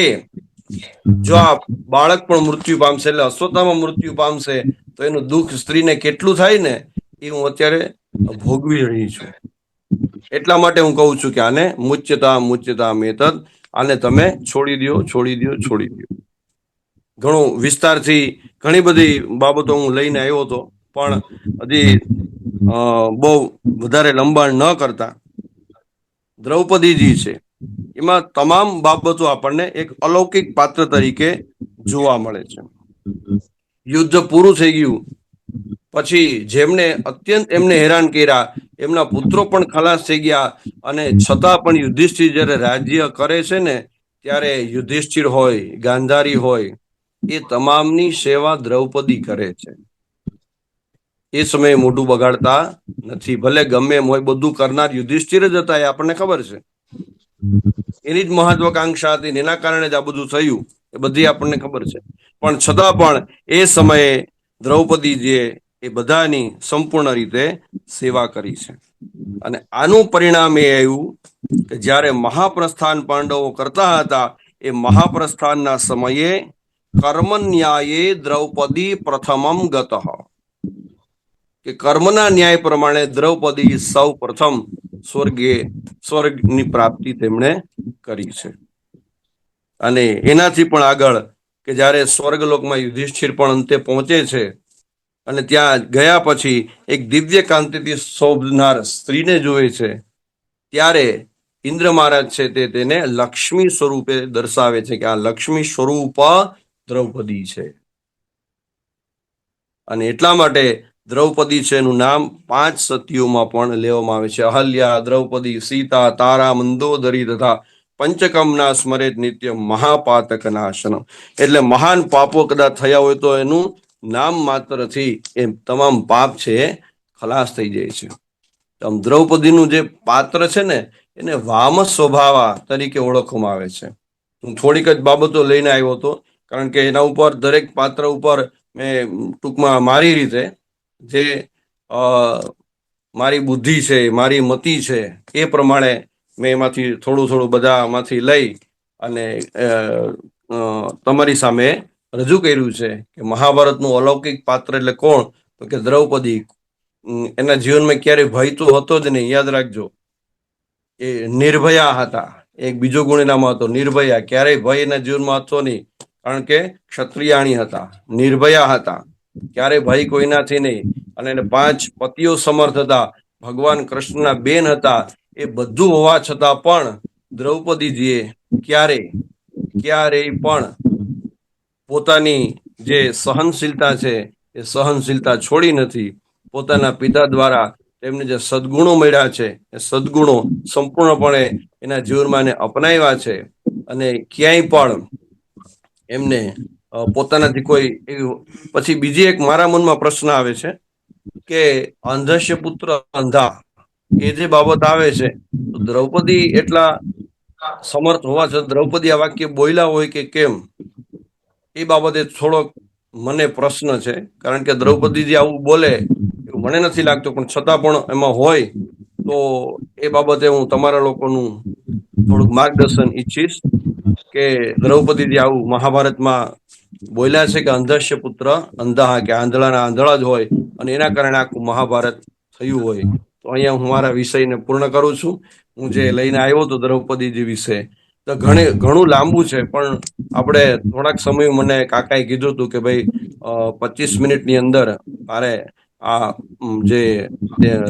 જો આ બાળક પણ મૃત્યુ પામશે, એટલે અશ્વત્થામા મૃત્યુ પામશે, તો એનું દુઃખ સ્ત્રીને કેટલું થાય ને એ હું અત્યારે ભોગવી રહી છું. એટલા માટે હું કહું છું કે આને મુચ્યતા મુચ્યતા મેતદ, આને તમે છોડી દો, છોડી દો, છોડી દો. ઘણું વિસ્તારથી ઘણી બધી બાબતો હું લઈને આવ્યો હતો, પણ હજી બહુ વધારે લંબાણ ન કરતા દ્રૌપદીજી છે એમાં તમામ બાબતો આપણને એક અલૌકિક પાત્ર તરીકે જોવા મળે છે. યુદ્ધ પૂરું થઈ ગયું પછી જેમને અત્યંત એમને હેરાન કર્યા એમના પુત્રો પણ ખલાસ થઈ ગયા, અને છતાં પણ યુધિષ્ઠિર જયારે રાજ્ય કરે છે ને ત્યારે યુધિષ્ઠિર હોય, ગાંધારી હોય, એ તમામની સેવા દ્રૌપદી કરે છે. એ સમયે મોઢું બગાડતા નથી. ભલે ગમે એમ હોય, બધું કરનાર યુધિષ્ઠિર જ હતા, એ આપણને ખબર છે. એની જ મહત્વાકાંક્ષા હતી, એના કારણે જ આ બધું થયું, એ બધી આપણને ખબર છે. પણ છતાં પણ એ સમયે દ્રૌપદીજીએ એ બધાની સંપૂર્ણ રીતે સેવા કરી છે. અને આનું પરિણામ એ આવ્યું કે જ્યારે મહાપ્રસ્થાન પાંડવો કરતા હતા, એ મહાપ્રસ્થાનના સમયે કર્મન્યાયે દ્રૌપદી પ્રથમમ ગતઃ, કે કર્મના ન્યાય પ્રમાણે દ્રૌપદી સૌ પ્રથમ સ્વર્ગની પ્રાપ્તિ તેમણે કરી છે. અને એનાથી પણ આગળ કે જ્યારે સ્વર્ગલોકમાં યુધિષ્ઠિર પણ અંતે પહોંચે છે અને ત્યાં ગયા પછી એક દિવ્ય કાંતિથી શોભનાર સ્ત્રીને જોવે છે, ત્યારે ઇન્દ્ર મહારાજ છે તે તેને લક્ષ્મી સ્વરૂપે દર્શાવે છે કે આ લક્ષ્મી સ્વરૂપ દ્રૌપદી છે. અને એટલા માટે દ્રૌપદી છે એનું નામ 5 સતીઓમાં પણ લેવામાં આવે છે. અહલ્યા, દ્રૌપદી, સીતા, તારા, મંદોદરી તથા પંચકમના સ્મરેત નિત્ય મહાપાતક નાશનમ. એટલે મહાન પાપો કદાચ થયા હોય તો એનું નામ માત્રથી એ તમામ પાપ છે એ ખલાસ થઈ જાય છે. આમ દ્રૌપદીનું જે પાત્ર છે ને એને વામ સ્વભાવા તરીકે ઓળખવામાં આવે છે. હું થોડીક જ બાબતો લઈને આવ્યો હતો, કારણ કે એના ઉપર દરેક પાત્ર ઉપર મેં ટૂંકમાં મારી રીતે જે મારી બુદ્ધિ છે, મારી મતિ છે, એ પ્રમાણે મેં એમાંથી થોડું બધામાંથી લઈ અને તમારી સામે રજૂ કર્યું છે કે મહાભારતનું અલૌકિક પાત્ર એટલે કોણ? તો કે દ્રૌપદી. એના જીવનમાં ક્યારેય ભય તો હતો જ નહીં. યાદ રાખજો, એ નિર્ભયા હતા. એક બીજો ગુણ એનામાં હતો, નિર્ભયા. ક્યારેય ભય એના જીવનમાં હતો નહીં, કારણ કે ક્ષત્રિયાણી હતા, નિર્ભયા હતા, ક્યારેય ભય કોઈનાથી નહીં. અને એને 5 પતિઓ સમર્થ હતા, ભગવાન કૃષ્ણના બેન હતા. એ બધું હોવા છતાં પણ દ્રૌપદીજીએ ક્યારેય પણ પોતાની જે સહનશીલતા છે એ સહનશીલતા છોડી નથી. પોતાના પિતા દ્વારા તેમને જે સદગુણો મળ્યા છે એ સદગુણો સંપૂર્ણપણે એના જીવનમાં એને અપનાવ્યા છે. અને ક્યાંય પણ એમને પોતાનાથી કોઈ પછી બીજી એક મારા મનમાં પ્રશ્ન આવે છે કે અંધસ્ય પુત્ર અંધા, એ જે બાબત આવે છે, તો દ્રૌપદી એટલા સમર્થ હોવા છતાં દ્રૌપદી આ વાક્ય બોલ્યા હોય કે કેમ, એ બાબતે થોડોક મને પ્રશ્ન છે. કારણ કે દ્રૌપદીજી આવું બોલે એવું મને નથી લાગતું, પણ છતાં પણ એમાં હોય તો એ બાબતે હું તમારા લોકોનું થોડુંક માર્ગદર્શન ઈચ્છીશ કે દ્રૌપદીજી આવું મહાભારતમાં બોલ્યા છે કે અંધસ્ય પુત્ર અંધા, કે આંધળાના આંધળા જ હોય, અને એના કારણે આખું મહાભારત થયું હોય. તો અહીંયા હું મારા વિષયને પૂર્ણ કરું છું. હું જે લઈને આવ્યો હતો દ્રૌપદીજી વિશે, તો ઘણું લાંબુ છે, પણ આપણે થોડાક સમય મને કાકાએ કીધું હતું કે ભાઈ 25 મિનિટની અંદર મારે આ જે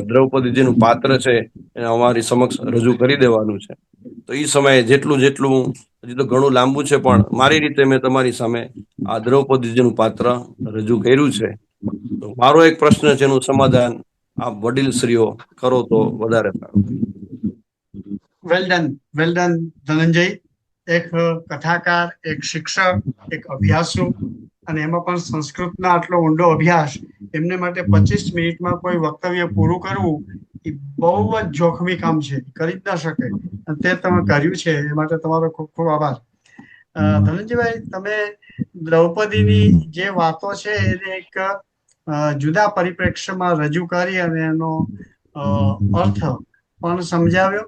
દ્રૌપદીજીનું પાત્ર છે એને અમારી સમક્ષ રજૂ કરી દેવાનું છે. તો એ સમયે જેટલું હજી તો ઘણું લાંબુ છે, પણ મારી રીતે મેં તમારી સામે આ દ્રૌપદીજીનું પાત્ર રજૂ કર્યું છે. તો મારો એક પ્રશ્ન છે, એનું સમાધાન આપ વડીલશ્રીઓ કરો તો વધારે સારું. Well done Dhananjay. એક કથાકાર, એક શિક્ષક, એક અભ્યાસુ, અને એમાં પણ સંસ્કૃતના આટલો ઊંડો અભ્યાસ, એમને માટે 25 મિનિટમાં કોઈ વક્તવ્ય પૂરું કરવું એ બહુ જ જોખમી કામ છે, કરી જ ના શકે. અને તે તમે કર્યું છે, એ માટે તમારો ખૂબ ખૂબ આભાર. ધનંજયભાઈ, તમે દ્રૌપદીની જે વાતો છે એને એક જુદા પરિપ્રેક્ષ્યમાં રજૂ કરી અને એનો અર્થ પણ સમજાવ્યો.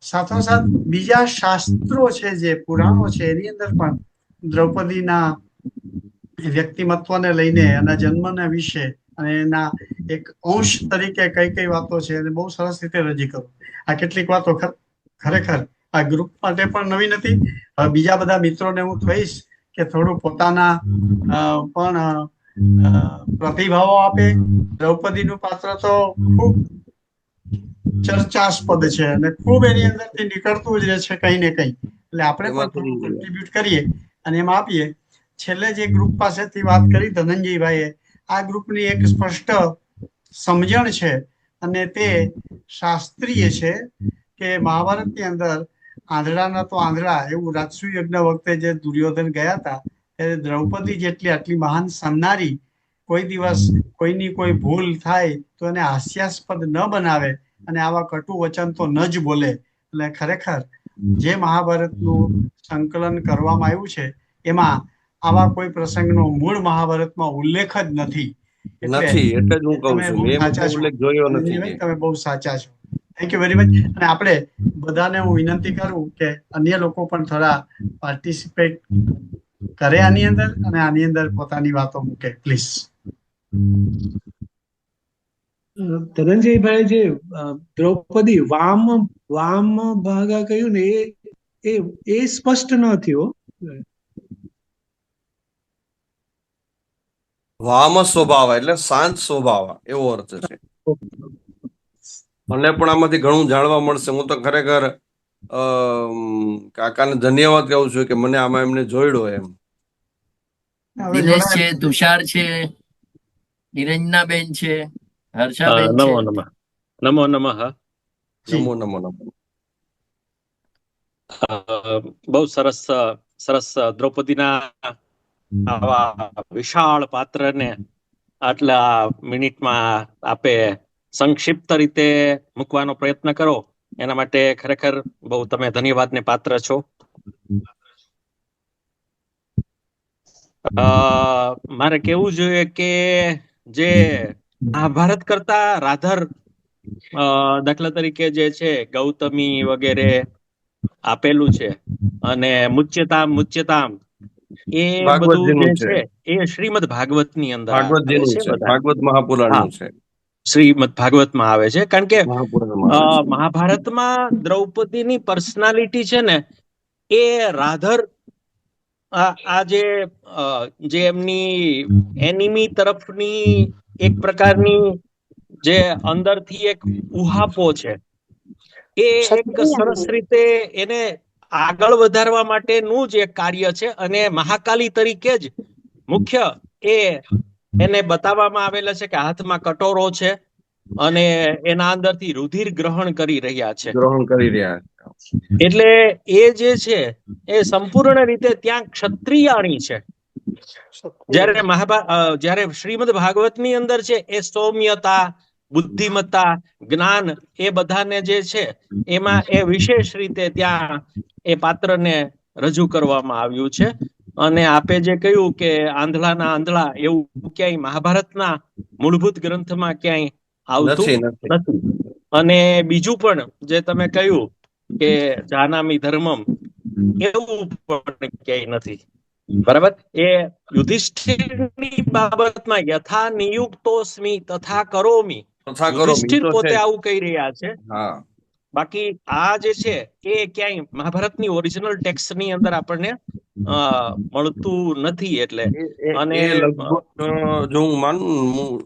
સાથોસાથ બીજા શાસ્ત્રો છે, જે પુરાણો છે, એની અંદર પણ દ્રૌપદીના વ્યક્તિમત્વને લઈને, એના જન્મના વિશે અને એના એક અંશ તરીકે કઈ કઈ વાતો છે એને બહુ સરસ રીતે રજૂ કરો. આ કેટલીક વાતો ખરેખર આ ગ્રુપ માટે પણ નવી નથી. બીજા બધા મિત્રોને હું કહીશ કે થોડું પોતાના પણ પ્રતિભાવો આપે. દ્રૌપદીનું પાત્ર તો ખૂબ ચર્ચાસ્પદ છે અને ખૂબ એની અંદરથી નીકળતું જ રહે છે કંઈ ને કંઈ. એટલે આપણે પણ થોડું કોન્ટ્રીબ્યુટ કરીએ અને એમ આપીએ. છેલ્લે જે ગ્રુપ પાસેથી વાત કરી ધનંજયભાઈએ, આ ગ્રુપની એક સ્પષ્ટ સમજણ છે અને તે શાસ્ત્રીય છે કે મહાભારતની અંદર આંધળાના તો આંધળા એવું રાજસુ યજ્ઞ વખતે જે દુર્યોધન ગયા હતા, ત્યારે દ્રૌપદી જેટલી આટલી મહાન સન્નારી કોઈ દિવસ કોઈની કોઈ ભૂલ થાય તો એને હાસ્યાસ્પદ ન બનાવે અને આવા કટુ વચન તો ન જ બોલે. એટલે ખરેખર જે મહાભારતનું સંકલન કરવામાં આવ્યું છે એમાં આવા કોઈ પ્રસંગનો મૂળ મહાભારતમાં ઉલ્લેખ જ નથી. એટલે જ હું કહું છું, તમે બહુ સાચા છો. Thank you very much. અને આપણે બધાને હું વિનંતી કરું કે અન્ય લોકો પણ થોડા પાર્ટિસિપેટ કરે આની અંદર અને આની અંદર પોતાની વાતો મૂકે, પ્લીઝ. ધનંજયભાઈ, જે દ્રૌપદી વામ ભાગા કહ્યું ને એ સ્પષ્ટ ન થયો. વામ સ્વભાવ એટલે શાંત સ્વભાવ, એવો અર્થ છે. મને પણ આમાંથી ઘણું જાણવા મળશે. હું તો ખરેખર કાકાને ધન્યવાદ કહું છું કે મને આમાં એમને જોડ્યો. એમ દિનેશ છે, તુષાર છે, નિરંજનાબેન છે, હર્ષાબેન છે. નમો નમઃ. બહુ સરસ દ્રૌપદીના આવા વિશાળ પાત્રને આટલા મિનિટમાં આપે સંક્ષિપ્ત રીતે મૂકવાનો પ્રયત્ન કરો, એના માટે ખરેખર બહુ તમે ધન્યવાદને પાત્ર છો. મારે કેવું જોઈએ કે જે મહાભારત કરતા રાધર, દાખલા તરીકે જે છે ગૌતમી વગેરે આપેલું છે, અને મુચ્યતામ એ બધું જે છે એ શ્રીમદ ભાગવત ની અંદર ભાગવત મહાપુરાણનું છે. શ્રીમદ ભાગવતમાં આવે છે. કારણ કે મહાપુરાણમાં આવે છે. મહાભારતમાં દ્રૌપદીની પર્સનાલિટી છે ને એ રાધર આ જે એમની એનિમી તરફની એક પ્રકારની જે અંદરથી એક ઉહાપો છે એ એક સરસ રીતે એને આગળ વધારવા માટેનું જ એક કાર્ય છે. અને મહાકાલી તરીકે જ મુખ્ય એને બતાવવામાં આવેલા છે કે હાથમાં કટોરો છે અને એના અંદરથી રુધિર ગ્રહણ કરી રહ્યા છે. ગ્રહણ કરી રહ્યા છે. એટલે એ જે છે એ સંપૂર્ણ રીતે ત્યાં ક્ષત્રિયાણી છે. જ્યારે શ્રીમદ ભાગવતની અંદર છે એ સૌમ્યતા, બુદ્ધિમત્તા, જ્ઞાન એ બધાને જે છે એમાં એ વિશેષ રીતે ત્યાં એ પાત્રને રજૂ કરવામાં આવ્યું છે. અને આપે જે કહ્યું કે આંધળાના આંધળા એવું ક્યાંય મહાભારતના મૂળભૂત ગ્રંથમાં ક્યાંય આવતું નથી. અને બીજું પણ જે તમે કહ્યું કે જાનામી ધર્મમ, એવું પણ ક્યાંય નથી. બરાબર. એ યુધિષ્ઠિરની બાબતમાં યથા નિયુક્તોસ્મિ તથા કરોમી, યુધિષ્ઠિર પોતે આવું કહી રહ્યા છે. બાકી આ જે છે એ ક્યાંય મહાભારતની ઓરિજિનલ ટેક્સ્ટ ની અંદર આપણને મળતું નથી. એટલે અને લગભગ જો હું માનું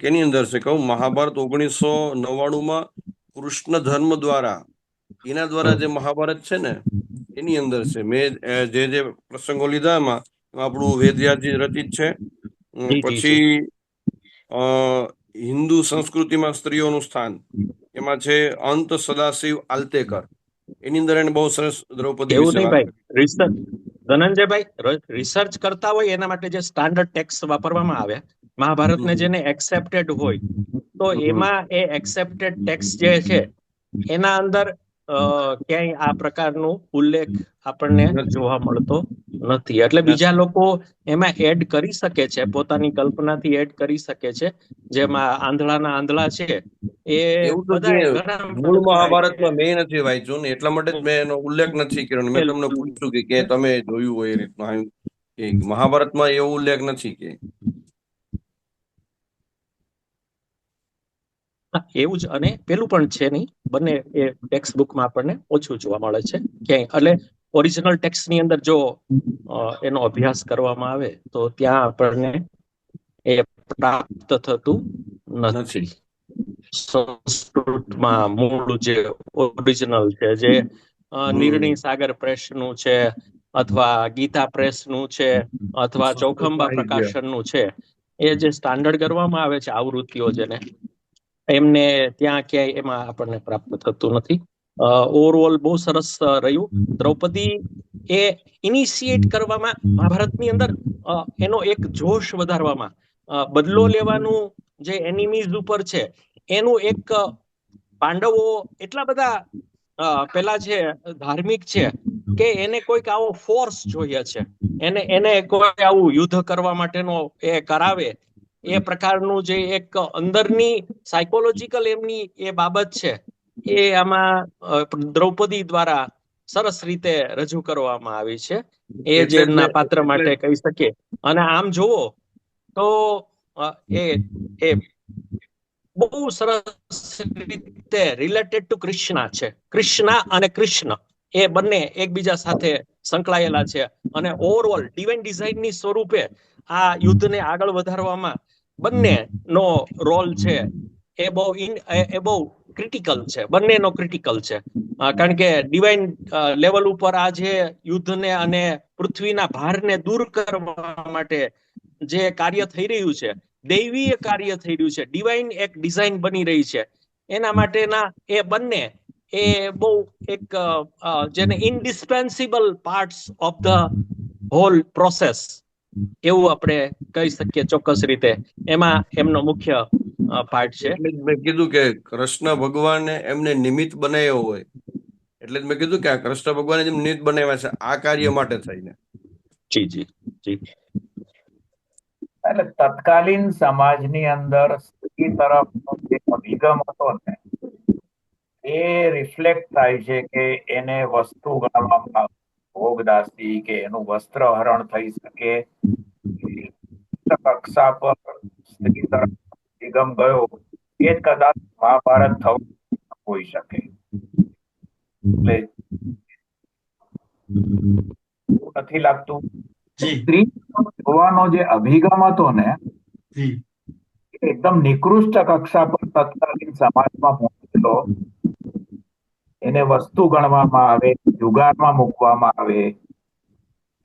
કેની અંદર છે કહું, મહાભારત 1999 કૃષ્ણ ધર્મ દ્વારા એના દ્વારા જે મહાભારત છે ને એની અંદર છે. મેં જે પ્રસંગો લીધા એમાં આપણું વેદવ્યાસજી રચિત છે. પછી હિન્દુ સંસ્કૃતિમાં સ્ત્રીઓનું સ્થાન એમાં છે અંત સદાશિવ આલતેકર. એની અંદર એને બહુ સરસ દ્રૌપદી વિશે વાત કરી. ધનંજયભાઈ રિસર્ચ કરતા હોય એના માટે જે સ્ટાન્ડર્ડ ટેક્સ્ટ વાપરવામાં આવે મહાભારતને જેને એક્સેપ્ટેડ હોય તો એમાં એ એક્સેપ્ટેડ ટેક્સ્ટ જે છે એના અંદર ક્યાંય આ પ્રકારનો ઉલ્લેખ આપણને જોવા મળતો નથી. એટલે બીજા લોકો એમાં એડ કરી શકે છે, પોતાની કલ્પનાથી એડ કરી શકે છે. જેમાં આંધળાના આંધળા છે એ મૂળ મહાભારતમાં મેં નથી વાંચ્યું ને એટલા માટે જ મેં એનો ઉલ્લેખ નથી કર્યો. મેં તમને પૂછ્યું કે તમે જોયું હોય એ રીતનું. મહાભારતમાં એવો ઉલ્લેખ નથી કે એવું જ. અને પેલું પણ છે નહીં, બંને એ ટેક્સ્ટ બુકમાં આપણને ઓછું જોવા મળે છે ક્યાંય. એટલે ઓરિજિનલ ટેક્સ્ટ ની અંદર જો એનો અભ્યાસ કરવામાં આવે તો ત્યાં આપણને એ પ્રાપ્ત થતું નથી. સંસ્કૃતમાં મૂળ જે ઓરિજિનલ છે, જે નિર્ણય સાગર પ્રેસ નું છે અથવા ગીતા પ્રેસ નું છે અથવા ચોખંબા પ્રકાશન નું છે, એ જે સ્ટાન્ડર્ડ કરવામાં આવે છે આવૃત્તિઓ જેને, એમને ત્યાં ક્યાંય એમાં આપણને પ્રાપ્ત થતું નથી. ઓવરઓલ બહુ સરસ રહ્યું. દ્રૌપદી એ ઇનિશિએટ કરવામાં મહાભારતની અંદર એનો એક જોશ વધારવામાં, બદલો લેવાનું જે એનિમીઝ ઉપર છે એનું એક, પાંડવો એટલા બધા પેલા છે ધાર્મિક છે કે એને કોઈક આવો ફોર્સ જોઈએ છે, એને કોઈ આવું યુદ્ધ કરવા માટેનો એ કરાવે એ પ્રકારનું જે એક અંદરની સાયકોલોજીકલ એમની એ બાબત છે એ આમાં દ્રૌપદી દ્વારા સરસ રીતે રજૂ કરવામાં આવી છે. એ જે એમના પાત્ર માટે કહી શકીએ. અને આમ જોવો તો એ બહુ સરસ રીતે રિલેટેડ ટુ કૃષ્ણ છે. કૃષ્ણ અને કૃષ્ણ એ બંને એકબીજા સાથે સંકળાયેલા છે. અને ઓવરઓલ ડિવાઇન ડિઝાઇનની સ્વરૂપે આ યુદ્ધને આગળ વધારવામાં બંનેનો રોલ છે એ બહુ ક્રિટિકલ છે. બંનેનો ક્રિટિકલ છે. કારણ કે ડિવાઇન લેવલ ઉપર આ જે યુદ્ધને અને પૃથ્વીના ભારને દૂર કરવા માટે જે કાર્ય થઈ રહ્યું છે, દૈવીય કાર્ય થઈ રહ્યું છે, ડિવાઇન એક ડિઝાઇન બની રહી છે, એના માટેના એ બંને એ બહુ એક જેને indispensable parts of the whole process એવું આપણે કહી શકીએ ચોક્કસ રીતે. એમાં એમનો મુખ્ય પાર્ટ છે. મેં કીધું કે કૃષ્ણ ભગવાને એમને નિમિત્ત બનાવ્યો હોય એટલે મેં કીધું કે આ કૃષ્ણ ભગવાને જેમ નિમિત્ત બનાવ્યા છે આ કાર્ય માટે થઈને. જી. એટલે તત્કાલીન સમાજની અંદર સ્ત્રી તરફનો જે અભિગમ હતો ને એ રિફ્લેક્ટ થાય છે કે એને વસ્તુ ગણવામાં ભોગદાસી કે એનું વસ્ત્ર હરણ થઈ શકે કક્ષા પર સ્ત્રી તરફ અભિગમ ગયો એ જ કદાચ મહાભારત થવું હોઈ શકે. એટલે નથી લાગતું જી સ્ત્રી જોવાનો જે અભિગમ હતો ને જી એકદમ નિકૃષ્ટ કક્ષા પર તત્કાલીન સમાજમાં પહોંચેલો. એને વસ્તુ ગણવામાં આવે, જુગારમાં મૂકવામાં આવે,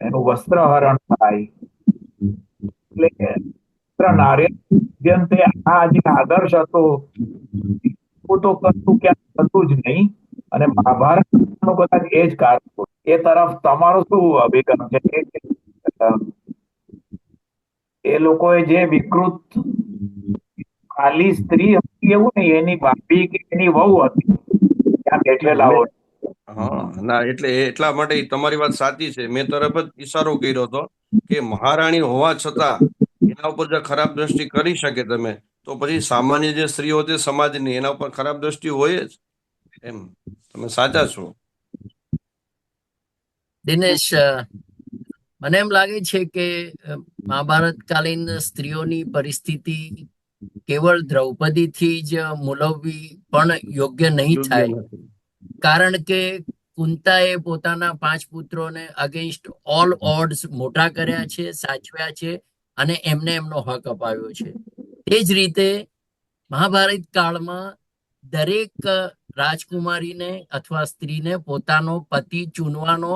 એનું વસ્ત્રહરણ થાય. એટલે નાર્યંતે આ જે આદર્શ હતો તો કશું ક્યાં થતું જ નહીં. અને મહાભારત કદાચ એ જ કારણ એ તરફ તમારો શું અભિગમ છે? એ લોકોએ જે વિકૃત ખાલી સ્ત્રી હતી એવું નહીં, એની ભાભી કે એની વહુ હતી ત્યાં બેઠેલા હોય. હા ના, એટલે એટલા માટે તમારી વાત સાચી છે. મેં તરફ જ ઈશારો કર્યો હતો કે મહારાણી હોવા છતાં એના ઉપર જો ખરાબ દ્રષ્ટિ કરી શકે તમે, તો પછી સામાન્ય જે સ્ત્રીઓ છે સમાજની, એના ઉપર ખરાબ દ્રષ્ટિ હોય જ. એમ તમે સાચા છો દિનેશ. મને એમ લાગે છે કે મહાભારતકાલીન સ્ત્રીઓની પરિસ્થિતિ કેવળ દ્રૌપદીથી જ મૂલવવી પણ યોગ્ય નહીં થાય. કારણ કે કુંતાએ પોતાના 5 પુત્રોને અગેન્સ્ટ ઓલ ઓડ્સ મોટા કર્યા છે, સાચવ્યા છે અને એમને એમનો હક અપાવ્યો છે. તે જ રીતે મહાભારત કાળમાં દરેક રાજકુમારીને અથવા સ્ત્રીને પોતાનો પતિ ચૂનવાનો,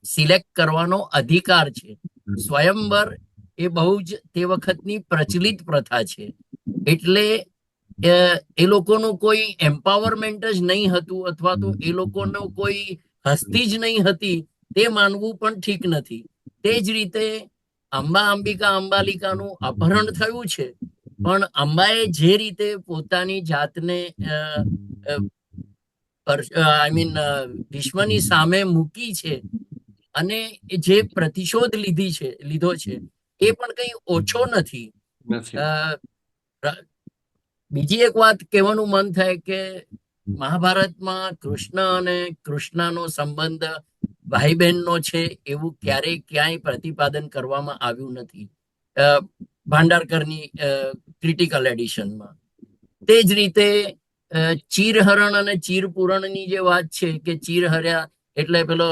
સિલેક્ટ કરવાનો અધિકાર છે. સ્વયંવર એ બહુ જ તે વખતની પ્રચલિત પ્રથા છે. એટલે એ લોકોનું કોઈ એમ્પાવરમેન્ટ જ નહીં હતું, અથવા તો એ લોકોનો કોઈ હસ્તી જ નહીં હતી, તે માનવું પણ ઠીક નથી. તે જ રીતે અંબાલિકાનું અપહરણ થયું છે, પણ અંબાએ જે રીતે પોતાની જાતને ભીષ્મની સામે મૂકી છે અને જે પ્રતિશોધ લીધો છે એ પણ કઈ ઓછો નથી. બીજી એક વાત કહેવાનું મન થાય કે મહાભારતમાં કૃષ્ણ અને કૃષ્ણનો સંબંધ ભાઈ બહેનનો છે એવું ક્યારેય ક્યાંય પ્રતિપાદન કરવામાં આવ્યું નથી ભાંડારકરની ક્રિટિકલ એડિશનમાં. તે જ રીતે ચીરહરણ અને ચીરપૂરણની જે વાત છે કે ચીરહર્યા એટલે પેલો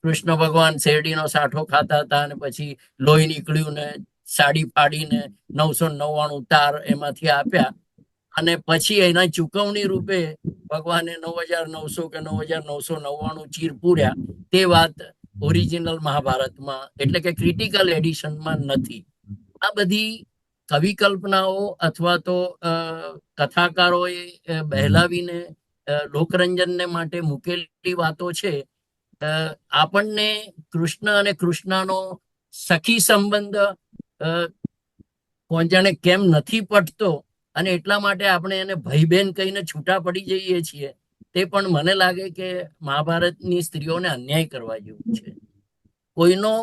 કૃષ્ણ ભગવાન શેરડીનો સાઠો ખાતા હતા અને પછી લોહી નીકળ્યું ને સાડી ફાડીને 999 તાર એમાંથી આપ્યા અને પછી એના ચૂકવણી રૂપે ભગવાને 9900 કે 9999 ચીર પૂર્યા. તે વાત ઓરિજિનલ મહાભારતમાં એટલે કે ક્રિટિકલ એડિશનમાં નથી. આ બધી કવિ કલ્પનાઓ અથવા તો કથાકારોએ બહેલાવીને લોકરંજનને માટે મૂકેલી વાતો છે. આપણને કૃષ્ણ અને કૃષ્ણનો સખી સંબંધ જાણે કેમ નથી પટતો અને એટલા માટે આપણે એને ભાઈ બહેન કહીને છૂટા પડી જઈએ છીએ. તે પણ મને લાગે કે મહાભારતની સ્ત્રીઓને અન્યાય કરવા જેવું છે. કોઈનો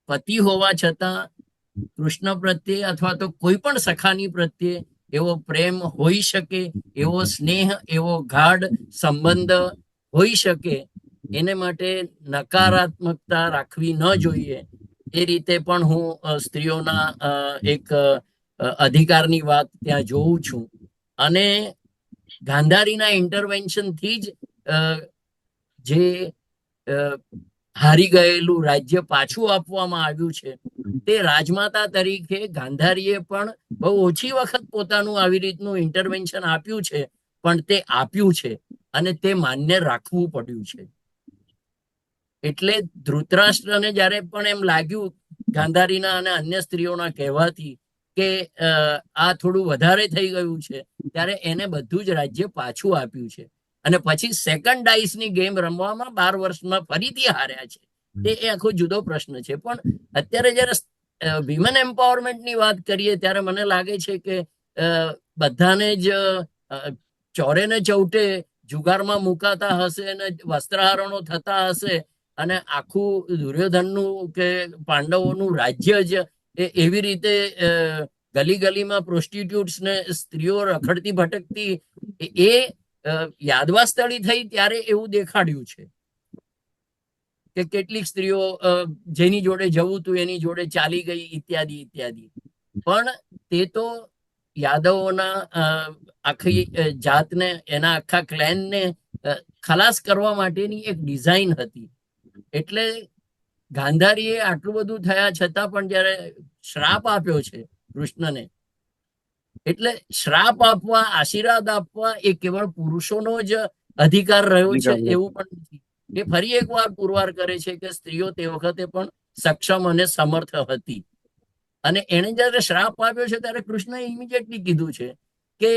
પતિ હોવા છતાં કૃષ્ણ પ્રત્યે અથવા તો કોઈ પણ સખાની પ્રત્યે એવો પ્રેમ હોઈ શકે, એવો સ્નેહ, એવો ગાઢ સંબંધ હોઈ શકે, એને માટે નકારાત્મકતા રાખવી ન જોઈએ. એ રીતે પણ હું સ્ત્રીઓના એક અધિકારની વાત ત્યાં જોઉં છું. અને ગાંધારીના ઇન્ટરવેન્શનથી જ જે હારી ગયેલું રાજ્ય પાછું આપવામાં આવ્યું છે. તે રાજમાતા તરીકે ગાંધારીએ પણ બહુ ઓછી વખત પોતાનું આવી રીતનું ઇન્ટરવેન્શન આપ્યું છે, પણ તે આપ્યું છે અને તે માન્ય રાખવું પડ્યું છે. એટલે ધૃતરાષ્ટ્રને જ્યારે પણ એમ લાગ્યું ગાંધારીના અને અન્ય સ્ત્રીઓના કહેવાથી કે આ થોડું વધારે થઈ ગયું છે, ત્યારે એને બધું જ રાજ્ય પાછું આપ્યું છે. અને પછી સેકન્ડ ડાઇસની ગેમ રમવામાં 12 વર્ષમાં ફરીથી હાર્યા છે. તે આખો જુદો પ્રશ્ન છે. પણ અત્યારે જયારે વિમેન એમ્પાવરમેન્ટની વાત કરીએ ત્યારે મને લાગે છે કે બધાને જ ચોરે ને ચૌટે જુગારમાં મુકાતા હશે અને વસ્ત્રહારણો થતા હશે અને આખું દુર્યોધનનું કે પાંડવોનું રાજ્ય જ એવી રીતે ગલી ગલીમાં પ્રોસ્ટિટ્યુટ્સ ને સ્ત્રીઓ રખડતી ભટકતી એ યાદવા સ્થળી થઈ ત્યારે એવું દેખાડ્યું છે કે કેટલીક સ્ત્રીઓ જેની જોડે જવું હતું એની જોડે ચાલી ગઈ ઇત્યાદિ ઇત્યાદિ. પણ તે તો યાદવોના આખી જાતને, એના આખા ક્લેનને ખલાસ કરવા માટેની એક ડિઝાઇન હતી. એટલે ગાંધારીએ આટલું બધું થયા છતાં પણ જ્યારે શ્રાપ આપ્યો છે કૃષ્ણને, એટલે શ્રાપ આપવા, આશીર્વાદ આપવા એ કેવળ પુરુષોનો જ અધિકાર રહ્યો છે એવું પણ નથી. એ ફરી એકવાર પુરવાર કરે છે કે સ્ત્રીઓ તે વખતે પણ સક્ષમ અને સમર્થ હતી. અને એને જયારે શ્રાપ આપ્યો છે ત્યારે કૃષ્ણએ ઇમિડિયેટલી કીધું છે કે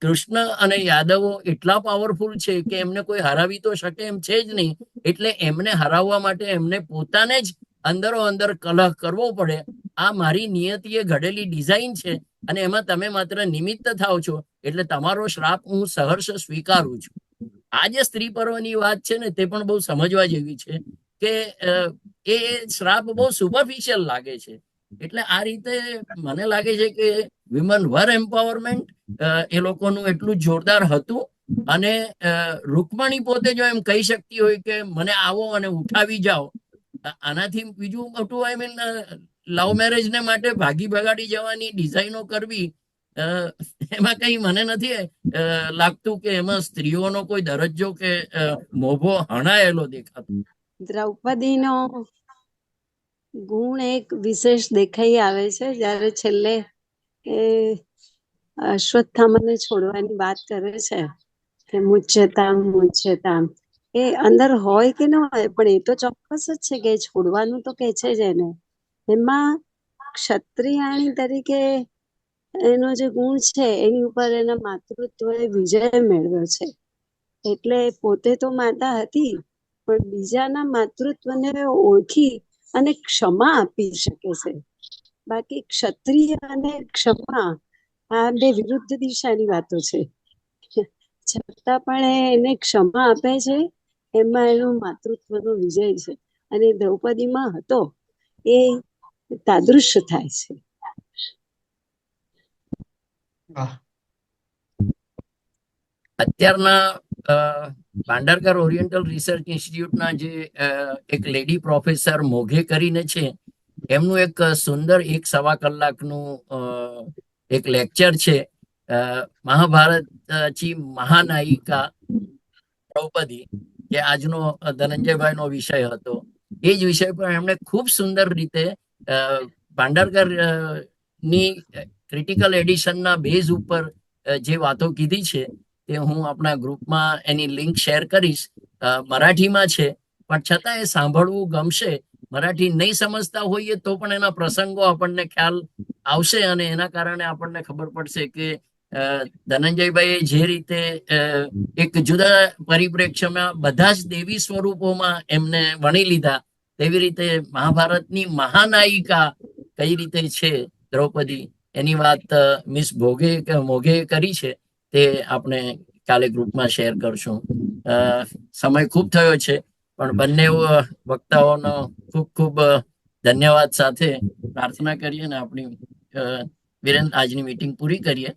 કૃષ્ણ અને યાદવો એટલા પાવરફુલ છે કે એમને કોઈ હરાવી તો શકે એમ છે જ નહીં. એટલે એમને હરાવવા માટે એમને પોતાને જ અંદરો અંદર કલહ કરવો પડે. આ મારી નિયતિએ ઘડેલી ડિઝાઇન છે અને એમાં તમે માત્ર નિમિત્ત થાવ છો. એટલે તમારો શ્રાપ હું સહર્ષ સ્વીકારું છું. આ જે સ્ત્રી પર્વની વાત છે ને, તે પણ બહુ સમજવા જેવી છે કે એ શ્રાપ બહુ સુપરફિશિયલ લાગે છે. એટલે આ રીતે મને લાગે છે કે વિમન વર એમ્પાવરમેન્ટ એ લોકોનું એટલું જોરદાર હતું. અને રૂકમણી પોતે જો એમ કહી શકતી હોય કે મને આવો અને ઉઠાવી જાઓ, આનાથી બીજું મોટું આઈ મીન લવ મેરેજ ને માટે ભાગી ભગાડી જવાની ડિઝાઇનો કરવી, એમાં કઈ મને નથી લાગતું કે એમાં સ્ત્રીઓનો કોઈ દરજ્જો કે મોભો હણાયેલો દેખાતો. દ્રૌપદીનો ગુણ એક વિશેષ દેખાઈ આવે છે જ્યારે છેલ્લે એ અશ્વત્થામાને છોડવાની વાત કરે છે કે મુચ્યતામ, એ અંદર હોય કે ન હોય પણ એ તો ચોક્કસ જ છે કે છોડવાનું તો કે છે જ એને. એમાં ક્ષત્રિયાણી તરીકે એનો જે ગુણ છે એની ઉપર એના માતૃત્વએ વિજય મેળવ્યો છે. એટલે પોતે તો માતા હતી પણ બીજાના માતૃત્વને ઓળખી અને ક્ષમા આપી શકે છે. બાકી ક્ષત્રિય અને ક્ષમા આ બે વિરુદ્ધ દિશાની વાતો છે. છતાં પણ એને ક્ષમા આપે છે. એમાં એનો માતૃત્વનો વિજય છે. અને દ્રૌપદીમાં હતો એ તાદૃશ્ય થાય છે. અત્યારના પાંડરકર ઓરિએન્ટલ રિસર્ચ ઇન્સ્ટિટ્યૂટના જે એક લેડી પ્રોફેસર મોઘે કરીને છે, એમનું એક સુંદર 1 સવા કલાકનું એક લેક્ચર છે મહાભારતની મહાનાયિકા દ્રૌપદી, કે આજનો ધનંજયભાઈનો વિષય હતો. એ જ વિષય પર એમણે ખૂબ સુંદર રીતે પાંડરકર ની ક્રિટિકલ એડિશનના બેઝ ઉપર જે વાતો કીધી છે તે હું આપણા ગ્રુપમાં એની લિંક શેર કરીશ. મરાઠીમાં છે પણ છતાં એ સાંભળવું ગમશે. મરાઠી નહીં સમજતા હોઈએ તો પણ એના પ્રસંગો આપણને ખ્યાલ આવશે અને એના કારણે આપણને ખબર પડશે કે ધનંજયભાઈએ જે રીતે એક જુદા પરિપ્રેક્ષ્યમાં બધા જ દેવી સ્વરૂપોમાં એમને વણી લીધા, તેવી રીતે મહાભારતની મહાનાયિકા કઈ રીતે છે દ્રૌપદી, એની વાત મિસ મોઘે કરી છે. તે આપણે કાલે ગ્રુપમાં શેર કરશું. સમય ખૂબ થયો છે પણ બંને વક્તાઓનો ખૂબ ખૂબ ધન્યવાદ સાથે પ્રાર્થના કરીએ અને આપણી વિરેન આજની મીટિંગ પૂરી કરીએ.